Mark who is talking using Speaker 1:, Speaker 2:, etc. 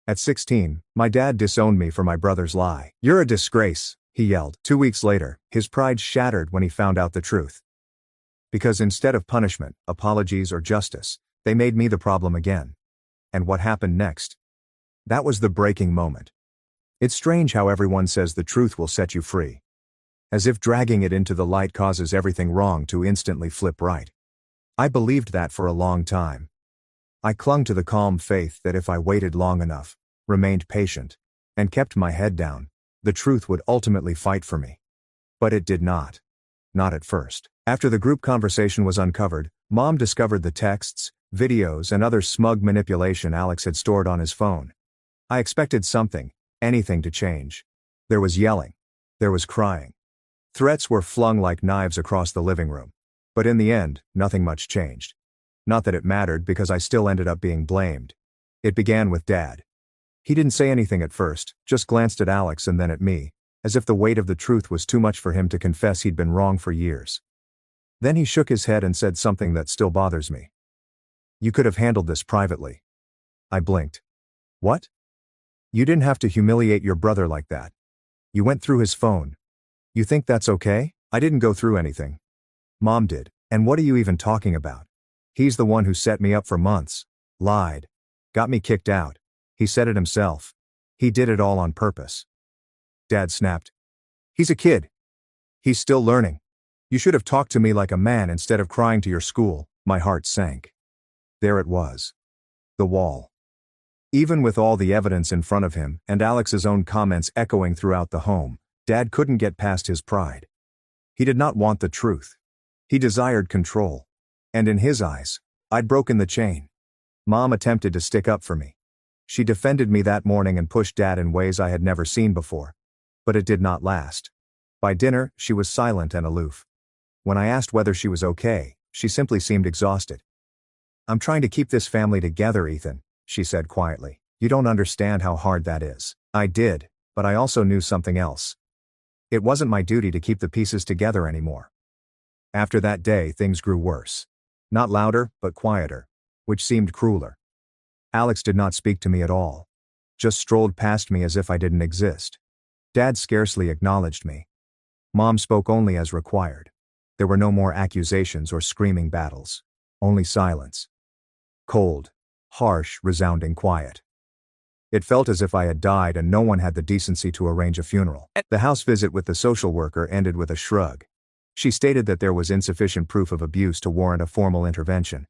Speaker 1: At 16, my dad disowned me for my brother's lie. "You're a disgrace," he yelled. 2 weeks later, his pride shattered when he found out the truth. Because instead of punishment, apologies, or justice, they made me the problem again. And what happened next? That was the breaking moment. It's strange how everyone says the truth will set you free. As if dragging it into the light causes everything wrong to instantly flip right. I believed that for a long time. I clung to the calm faith that if I waited long enough, remained patient, and kept my head down, the truth would ultimately fight for me. But it did not. Not at first. After the group conversation was uncovered, Mom discovered the texts, videos, and other smug manipulation Alex had stored on his phone. I expected something, anything to change. There was yelling. There was crying. Threats were flung like knives across the living room. But in the end, nothing much changed. Not that it mattered because I still ended up being blamed. It began with Dad. He didn't say anything at first, just glanced at Alex and then at me, as if the weight of the truth was too much for him to confess he'd been wrong for years. Then he shook his head and said something that still bothers me. "You could have handled this privately." I blinked. "What?" "You didn't have to humiliate your brother like that. You went through his phone. You think that's okay?" "I didn't go through anything. Mom did. And what are you even talking about? He's the one who set me up for months. Lied. Got me kicked out. He said it himself. He did it all on purpose." Dad snapped. "He's a kid. He's still learning. You should have talked to me like a man instead of crying to your school." My heart sank. There it was. The wall. Even with all the evidence in front of him and Alex's own comments echoing throughout the home, Dad couldn't get past his pride. He did not want the truth. He desired control. And in his eyes, I'd broken the chain. Mom attempted to stick up for me. She defended me that morning and pushed Dad in ways I had never seen before. But it did not last. By dinner, she was silent and aloof. When I asked whether she was okay, she simply seemed exhausted. "I'm trying to keep this family together, Ethan," she said quietly. "You don't understand how hard that is." I did, but I also knew something else. It wasn't my duty to keep the pieces together anymore. After that day, things grew worse. Not louder, but quieter, which seemed crueler. Alex did not speak to me at all. Just strolled past me as if I didn't exist. Dad scarcely acknowledged me. Mom spoke only as required. There were no more accusations or screaming battles. Only silence. Cold, harsh, resounding quiet. It felt as if I had died and no one had the decency to arrange a funeral. The house visit with the social worker ended with a shrug. She stated that there was insufficient proof of abuse to warrant a formal intervention,